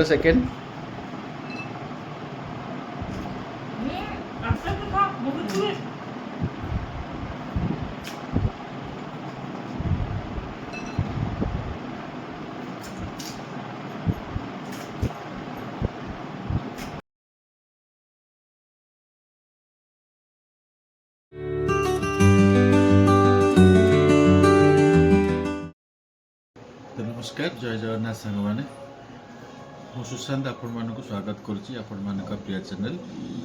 Second तो नमस्कार जय जगन्नाथ सांग मैंने मु सुशांत आपण मानक स्वागत करुच्ची आपण मानक प्रिय चैनल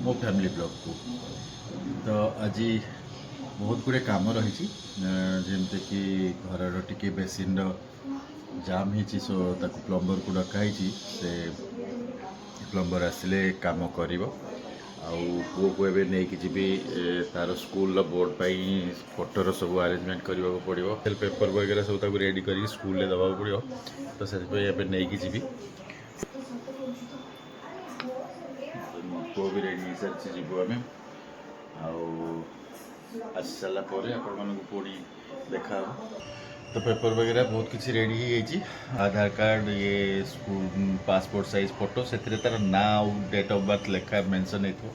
मो फैमिली ब्लॉग को। तो आज बहुत गुड़े कम रही जमती कि घर टी बेसिन जाम हो सो ताको प्लम्बर को डकाई से प्लम्बर आसिले काम कर पुओ को एवं नहीं जी तार स्कूल बोर्ड पर फोटोर सब अरेंजमेंट करने को पड़ो पेपर वगैरह सब रेडी कर स्कूल दबा पड़ो। तो से नहीं जी पुओ भी रेडी हो सारी जीव आम आसी सारापर आपण पुणी देखा। तो पेपर वगैरह बहुत किसी रेडी हो आधार कार्ड ये स्कूल पासपोर्ट साइज फोटो से तार ना डेट ऑफ बर्थ लेखा मेंशन हो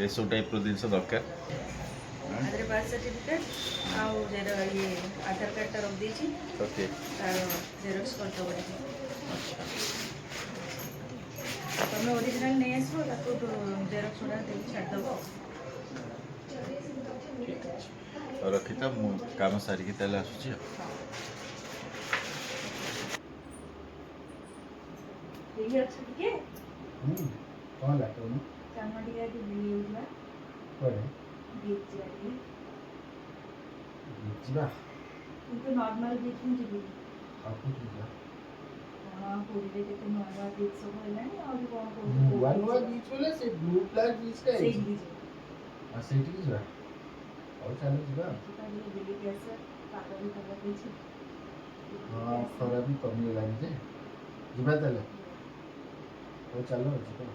ये सब टाइप जिनस दरकार बर्थ सर्टिफिकेट ये आधार कार्ड टा रख देछि ओके जेरॉक्स कर दो तुम ओरिजिनल नहीं आसो ताको जेरॉक्स उड़ा दे छाड़ दबो और रखी था काम सारिकी ताले आसुची ये अच्छा ठीक है कौन लाता हूँ चांदी का भी मिली हुआ पर बीच वाली जीवा तो नॉर्मल बीच में जी आपको जीवा हां पूरी दे के नॉर्मल बीच सब है ना और कौन वन हुआ बीच वाला से ब्लू फ्लैग बीच का है सेम बीच हां सेट की जीवा और चलो जीवा तो ये बिली कैसे कागज भी कर दीजिए हां खरा भी कमी लगी जे जीवा चले और चलो जीवा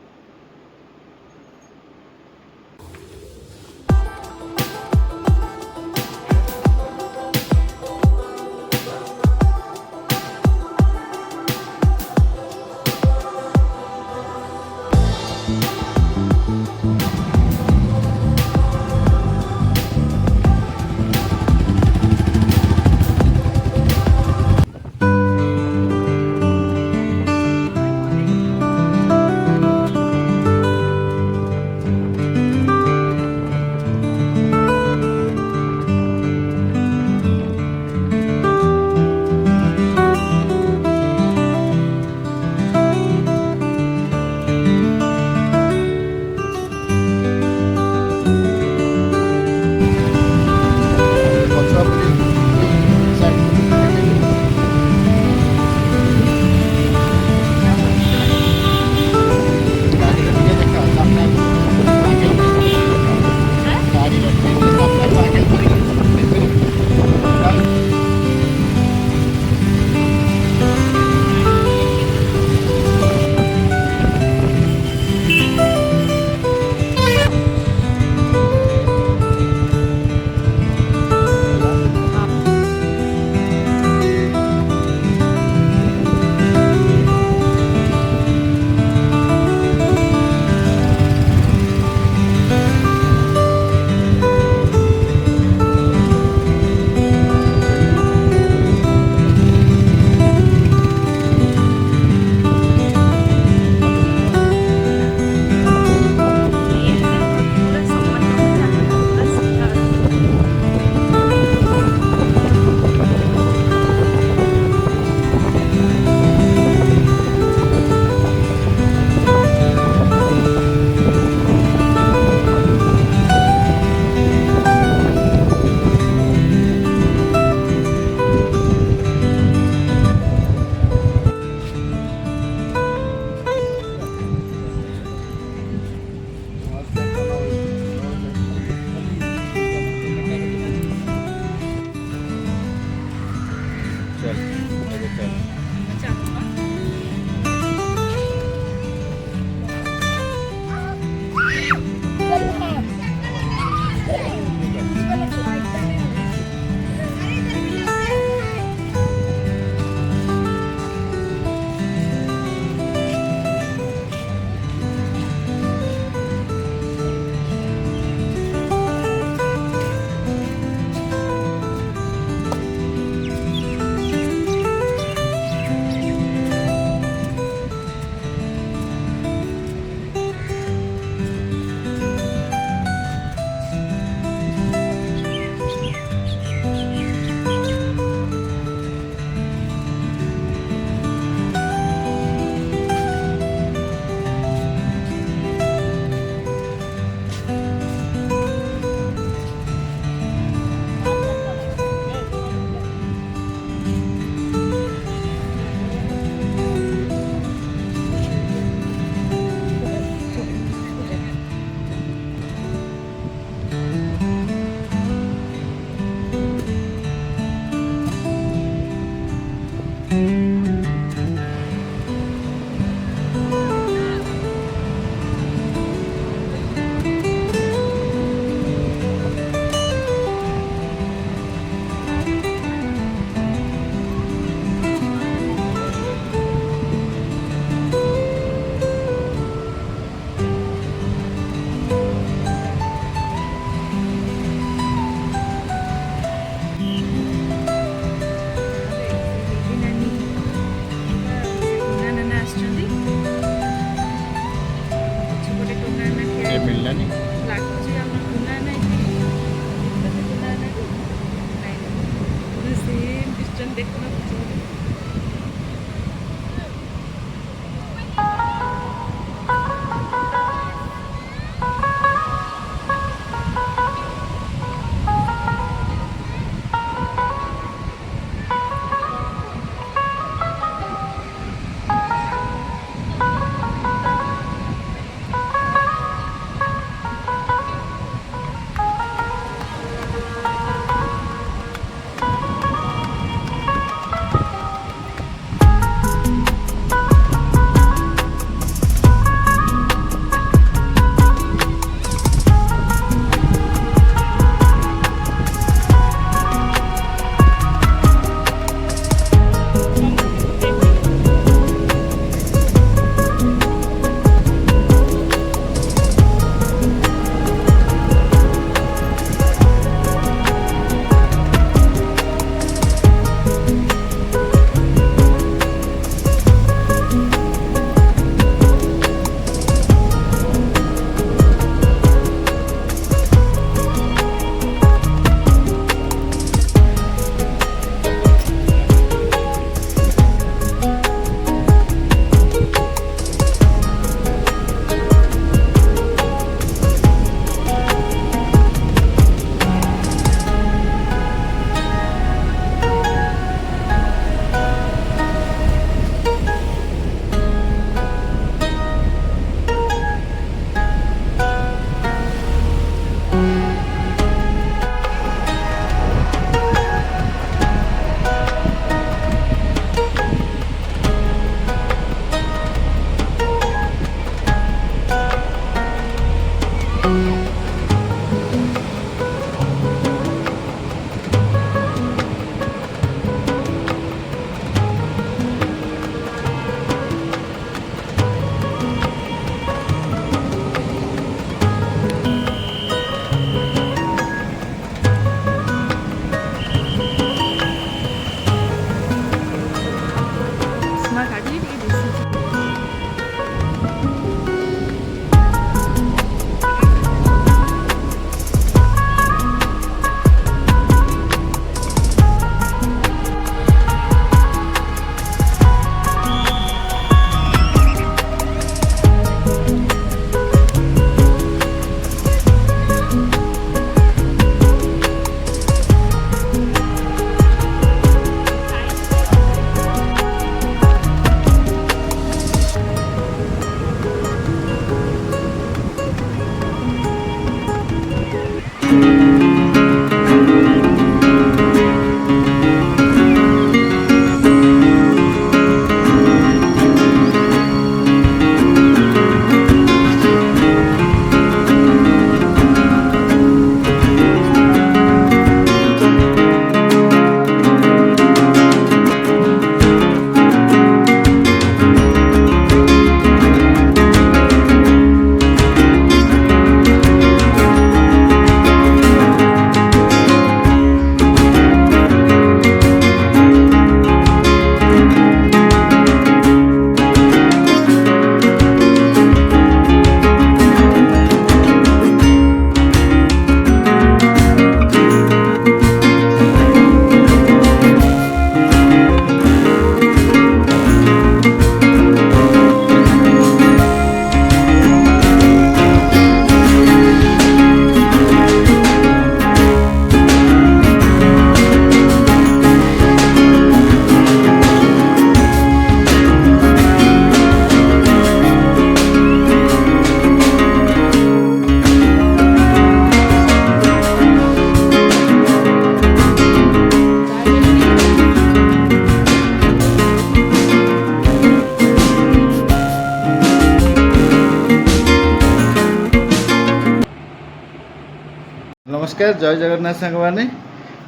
नमस्कार जय जगन्नाथ सांग मैंने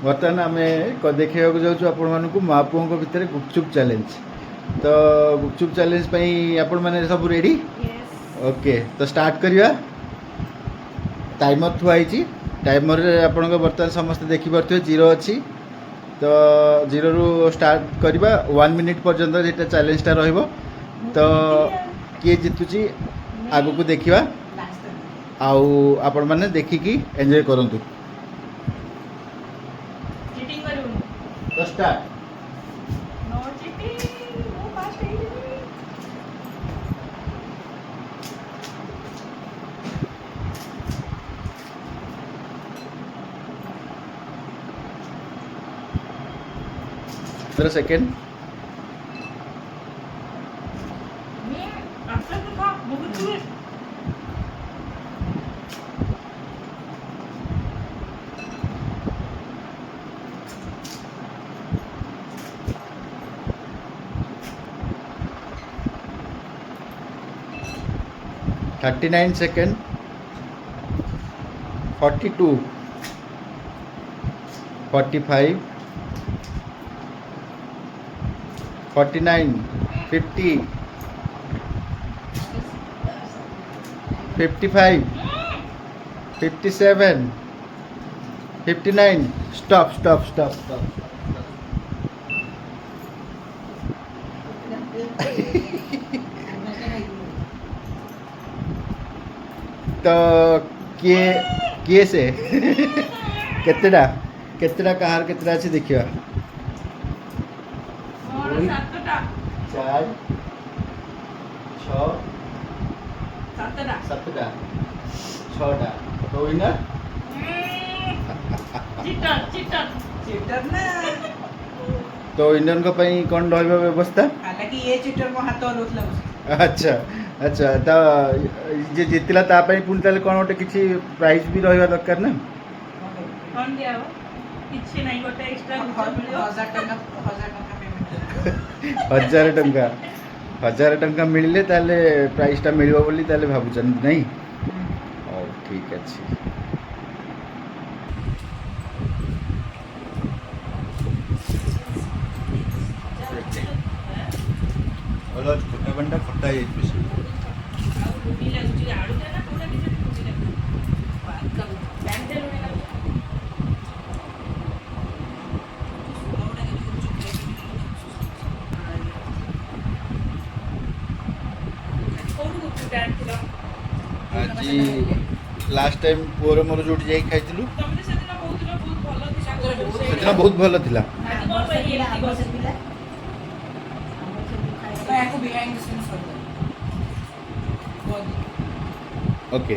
बर्तमान आम देखा जाऊँ आपण महापुओं भितर गुपचुप चैलेंज तो गुपचुप चैलेंज आपण मैंने सब रेडी ओके तो स्टार्ट करवा टाइमर थुआई टाइमर आपण बर्तमान समस्त देखिपे 0 अच्छी तो 0 रु स्टार्ट करवा 1 मिनिट पर्यंत जेटा चैलेंजटा रहिबो तो किए जीतुची आगु को देखा आउ आपण मैंने देखिकी एंजॉय करंतु चीटिंग करूँ तो स्टार्ट नो चीटिंग वो फास्ट है सेकेंड मैं आपका तो था बहुत दूर 39 second 42 45 49 50 55 57 59 stop stop stop stop तो किए से केतेडा केतेडा कहार केतेडा अच्छे देखिए और सातटा 4 6 सातटा 7टा 6टा तो विनर चीटर चीटर चीटर ना तो इंडियन को पई कौन रहबा व्यवस्था हालांकि ये चीटर को हाथ और उठला अच्छा अच्छा तो जे जितला ता पई पुन ताले कोन ओटे किछि प्राइज भी रहबा दरकार ना कौन दिया हो किछि नहीं गोटे एक्स्ट्रा मिलियो 1000 टंका 1000 टंका मिलले ताले प्राइसटा मिलबो बोली ताले भाबुचन नहीं ओ ठीक अछि और छोटा बंडा खट्टा है इसमें लुनी लागुची आळू ना कोडा किछि लुनी लागुची पैंटे लुनी लागुची कोन गुप्त डांस थिलो आज लास्ट टाइम पुअर मोर जोटी जाई खाइतिलु तमने सेदिन बहुत सेदिन बहुत भलो थिला आज कोन पई एती बसिला को बिहाइंड द सीन्स कर ओके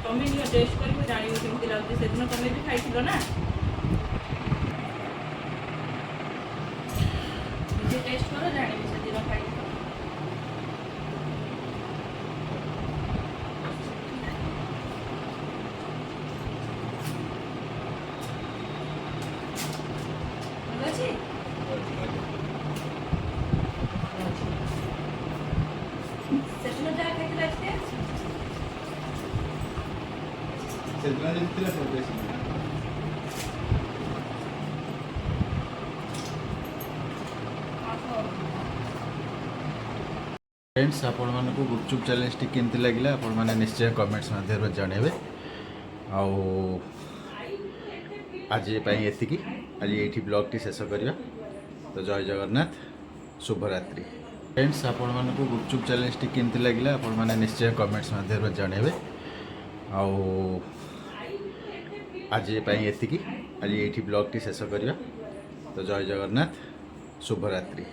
तमे नियो टेस्ट करिवो जानिवो केमति लागुची सेदिन तमे भी खाइथिलो ना जे टेस्ट करो जानिवो सेदिन खाइथिलो अच्छी सेदिन जा खाइथिलो आजके सेदिन जितिला सब फ्रेंड्स आपण मानक गुपचुप चैलेंज टी केमती लगिला आपण माने निश्चय कमेंट्स माध्यम जणेबे आउ आज एतिकी आज ये ब्लॉग टी शेष करवा तो जय जगन्नाथ शुभरात्रि फ्रेंड्स आपण मानक गुपचुप चैलेंज टी केमती लगिला आपण माने निश्चय कमेंट्स माध्यम जणेबे आउ आज एतिकी आज ये ब्लॉग टी शेष करवा तो जय जगन्नाथ शुभरात्रि।